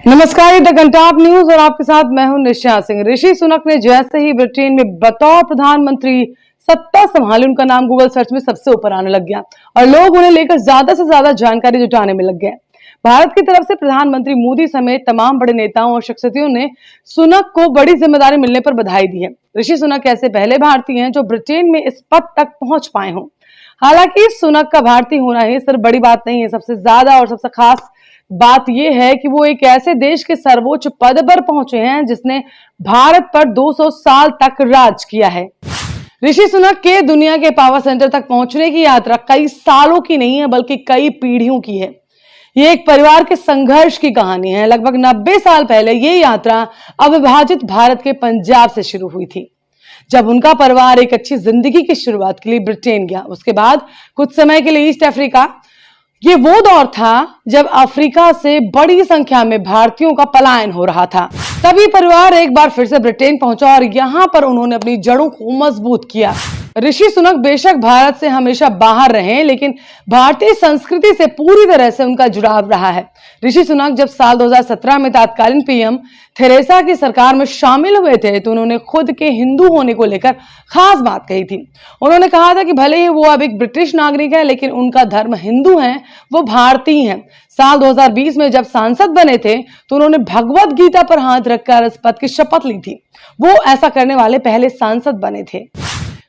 नमस्कार, ये the Kantap news और आपके साथ मैं हूं निशा सिंह। ऋषि सुनक ने जैसे ही ब्रिटेन में बतौर प्रधानमंत्री सत्ता संभाली, उनका नाम गूगल सर्च में सबसे ऊपर आने लग गया और लोग उन्हें लेकर ज्यादा से ज्यादा जानकारी जुटाने में लग गए। भारत की तरफ से प्रधानमंत्री मोदी समेत तमाम बड़े नेताओं और शख्सियतों ने सुनक को बड़ी जिम्मेदारी मिलने पर बधाई दी है। ऋषि सुनक ऐसे पहले भारतीय हैं जो ब्रिटेन में इस पद तक पहुंच पाए हों। हालांकि सुनक का भारतीय होना ही सिर्फ बड़ी बात नहीं है, सबसे ज्यादा और सबसे खास बात यह है कि वो एक ऐसे देश के सर्वोच्च पद पर पहुंचे हैं जिसने भारत पर 200 साल तक राज किया है। ऋषि सुनक के दुनिया के पावर सेंटर तक पहुंचने की यात्रा कई सालों की नहीं है बल्कि कई पीढ़ियों की है। ये एक परिवार के संघर्ष की कहानी है। लगभग 90 साल पहले ये यात्रा अविभाजित भारत के पंजाब से शुरू हुई थी, जब उनका परिवार एक अच्छी जिंदगी की शुरुआत के लिए ब्रिटेन गया। उसके बाद कुछ समय के लिए ईस्ट अफ्रीका। ये वो दौर था जब अफ्रीका से बड़ी संख्या में भारतीयों का पलायन हो रहा था। तभी परिवार एक बार फिर से ब्रिटेन पहुंचा और यहां पर उन्होंने अपनी जड़ों को मजबूत किया। ऋषि सुनक बेशक भारत से हमेशा बाहर रहे, लेकिन भारतीय संस्कृति से पूरी तरह से उनका जुड़ाव रहा है। ऋषि सुनक जब साल 2017 में तत्कालीन पीएम थेरेसा की सरकार में शामिल हुए थे तो उन्होंने खुद के हिंदू होने को लेकर खास बात कही थी। उन्होंने कहा था कि भले ही वो अब एक ब्रिटिश नागरिक है, लेकिन उनका धर्म हिंदू है, वो भारतीय हैं। साल 2020 में जब सांसद बने थे तो उन्होंने भगवत गीता पर हाथ रखकर इस पद की शपथ ली थी। वो ऐसा करने वाले पहले सांसद बने थे।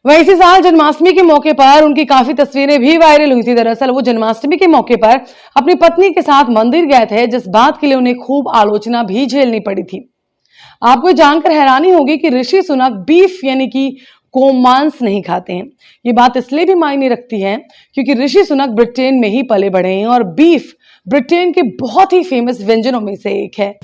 वहीं इसी साल जन्माष्टमी के मौके पर उनकी काफी तस्वीरें भी वायरल हुई थी। दरअसल वो जन्माष्टमी के मौके पर अपनी पत्नी के साथ मंदिर गए थे, जिस बात के लिए उन्हें खूब आलोचना भी झेलनी पड़ी थी। आपको जानकर हैरानी होगी कि ऋषि सुनक बीफ यानी कि गोमांस नहीं खाते हैं। ये बात इसलिए भी मायने रखती है क्योंकि ऋषि सुनक ब्रिटेन में ही पले बढ़े हैं और बीफ ब्रिटेन के बहुत ही फेमस व्यंजनों में से एक है।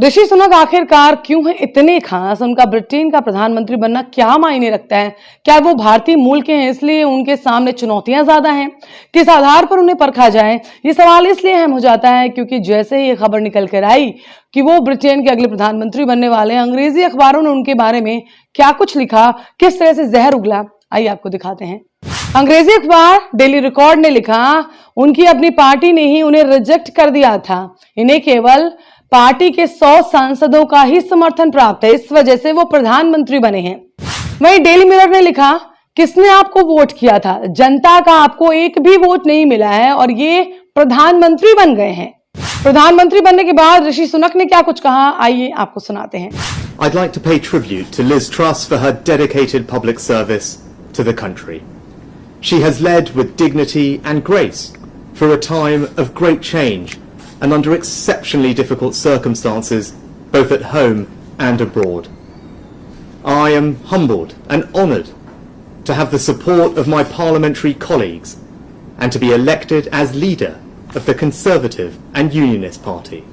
ऋषि सुनक आखिरकार क्यों है इतने खास? उनका ब्रिटेन का प्रधानमंत्री बनना क्या मायने रखता है? क्या वो भारतीय मूल के हैं इसलिए उनके सामने चुनौतियां ज्यादा हैं? किस आधार पर उन्हें परखा जाए? ये सवाल इसलिए अहम हो जाता है क्योंकि जैसे ही ये खबर निकल कर आई कि वो ब्रिटेन के अगले प्रधानमंत्री बनने वाले हैं, अंग्रेजी अखबारों ने उनके बारे में क्या कुछ लिखा, किस तरह से जहर उगला, आइए आपको दिखाते हैं। अंग्रेजी अखबार डेली रिकॉर्ड ने लिखा, उनकी अपनी पार्टी ने ही उन्हें रिजेक्ट कर दिया था। इन्हें केवल पार्टी के 100 सांसदों का ही समर्थन प्राप्त है, इस वजह से वो प्रधानमंत्री बने हैं। वहीं डेली मिरर ने लिखा, किसने आपको वोट किया था? जनता का आपको एक भी वोट नहीं मिला है और ये प्रधानमंत्री बन गए हैं। प्रधानमंत्री बनने के बाद ऋषि सुनक ने क्या कुछ कहा, आइए आपको सुनाते हैं। I'd like to pay tribute to Liz Truss for her dedicated public service to the country. She has led with dignity and grace through a time of great change and under exceptionally difficult circumstances, both at home and abroad. I am humbled and honoured to have the support of my parliamentary colleagues and to be elected as leader of the Conservative and Unionist Party.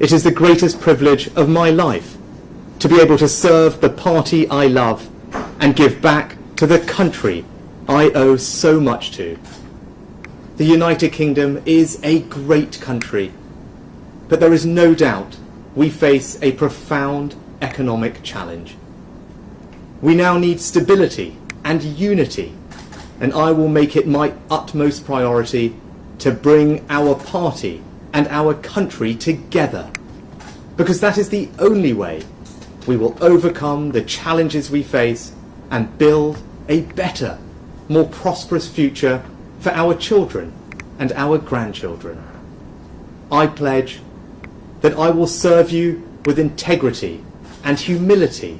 It is the greatest privilege of my life to be able to serve the party I love and give back to the country I owe so much to. The United Kingdom is a great country, but there is no doubt we face a profound economic challenge. We now need stability and unity, and I will make it my utmost priority to bring our party and our country together, because that is the only way we will overcome the challenges we face and build a better, more prosperous future for our children and our grandchildren. I pledge that I will serve you with integrity and humility,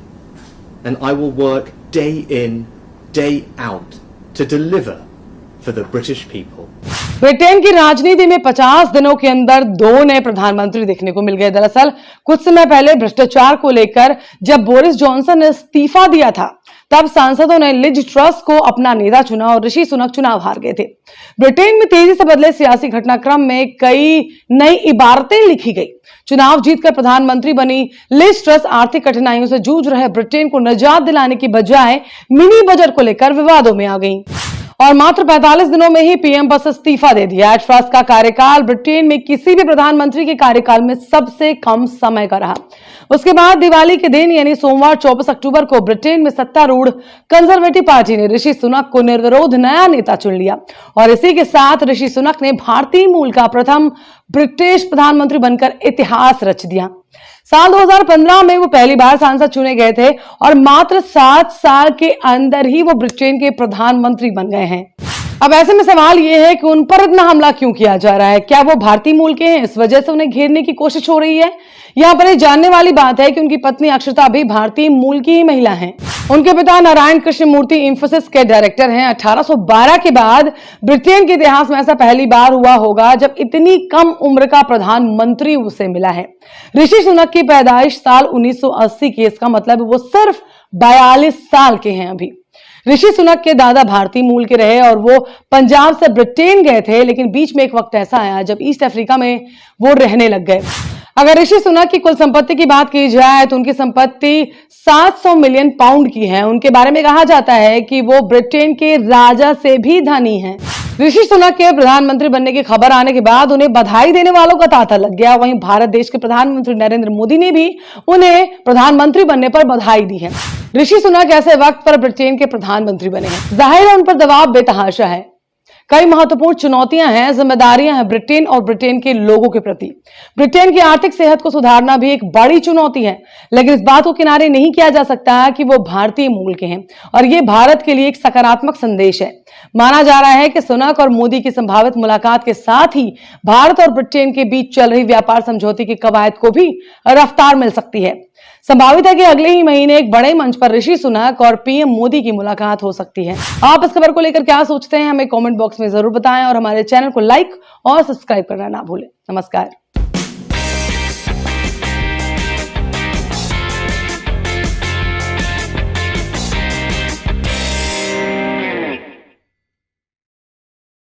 and I will work day in, day out to deliver for the British people. Britain की राजनीति में 50 दिनों के अंदर 2 नए प्रधानमंत्री देखने को मिल गए। दरअसल कुछ समय पहले भ्रष्टाचार को लेकर जब बोरिस जॉनसन ने इस्तीफा दिया था, तब सांसदों ने लिज ट्रस को अपना नेता चुना और ऋषि सुनक चुनाव हार गए थे। ब्रिटेन में तेजी से बदले सियासी घटनाक्रम में कई नई इबारतें लिखी गई। चुनाव जीतकर प्रधानमंत्री बनी लिज ट्रस आर्थिक कठिनाइयों से जूझ रहे ब्रिटेन को निजात दिलाने की बजाय मिनी बजट को लेकर विवादों में आ गई। और मात्र 45 दिनों में ही पीएम बस इस्तीफा दे दिया। ट्रस का कार्यकाल ब्रिटेन में किसी भी प्रधानमंत्री के कार्यकाल में सबसे कम समय का रहा। उसके बाद दिवाली के दिन यानी सोमवार 24 अक्टूबर को ब्रिटेन में सत्तारूढ़ कंजर्वेटिव पार्टी ने ऋषि सुनक को निर्विरोध नया नेता चुन लिया और इसी के साथ ऋषि सुनक ने भारतीय मूल का प्रथम ब्रिटिश प्रधानमंत्री बनकर इतिहास रच दिया। साल 2015 में वो पहली बार सांसद चुने गए थे और मात्र 7 साल के अंदर ही वो ब्रिटेन के प्रधानमंत्री बन गए हैं। अब ऐसे में सवाल ये है कि उन पर इतना हमला क्यों किया जा रहा है? क्या वो भारतीय मूल के हैं, इस वजह से उन्हें घेरने की कोशिश हो रही है? यहाँ पर जानने वाली बात है कि उनकी पत्नी अक्षता भी भारतीय मूल की ही महिला हैं। उनके पिता नारायण कृष्ण मूर्ति इंफोसिस के डायरेक्टर हैं। 1812 के बाद ब्रिटेन के इतिहास में ऐसा पहली बार हुआ होगा जब इतनी कम उम्र का प्रधानमंत्री उसे मिला है। ऋषि सुनक की पैदाइश साल 1980 की, इसका मतलब वो सिर्फ 42 साल के हैं अभी। ऋषि सुनक के दादा भारतीय मूल के रहे और वो पंजाब से ब्रिटेन गए थे, लेकिन बीच में एक वक्त ऐसा आया जब ईस्ट अफ्रीका में वो रहने लग गए। अगर ऋषि सुनक की कुल संपत्ति की बात की जाए तो उनकी संपत्ति 700 मिलियन पाउंड की है। उनके बारे में कहा जाता है कि वो ब्रिटेन के राजा से भी धनी हैं। ऋषि सुनक के प्रधानमंत्री बनने की खबर आने के बाद उन्हें बधाई देने वालों का तांता लग गया। वहीं भारत देश के प्रधानमंत्री नरेंद्र मोदी ने भी उन्हें प्रधानमंत्री बनने पर बधाई दी है। ऋषि सुनक ऐसे वक्त पर ब्रिटेन के प्रधानमंत्री बने हैं। जाहिर है उन पर दबाव बेतहाशा है। कई महत्वपूर्ण चुनौतियां हैं, जिम्मेदारियां हैं ब्रिटेन और ब्रिटेन के लोगों के प्रति। ब्रिटेन की आर्थिक सेहत को सुधारना भी एक बड़ी चुनौती है, लेकिन इस बात को किनारे नहीं किया जा सकता कि वो भारतीय मूल के हैं और ये भारत के लिए एक सकारात्मक संदेश है। माना जा रहा है कि सुनक और मोदी की संभावित मुलाकात के साथ ही भारत और ब्रिटेन के बीच चल रही व्यापार समझौते की कवायद को भी रफ्तार मिल सकती है। संभावित है कि अगले ही महीने एक बड़े मंच पर ऋषि सुनक और पीएम मोदी की मुलाकात हो सकती है। आप इस खबर को लेकर क्या सोचते हैं, हमें कमेंट बॉक्स में जरूर बताएं और हमारे चैनल को लाइक और सब्सक्राइब करना ना भूलें। नमस्कार।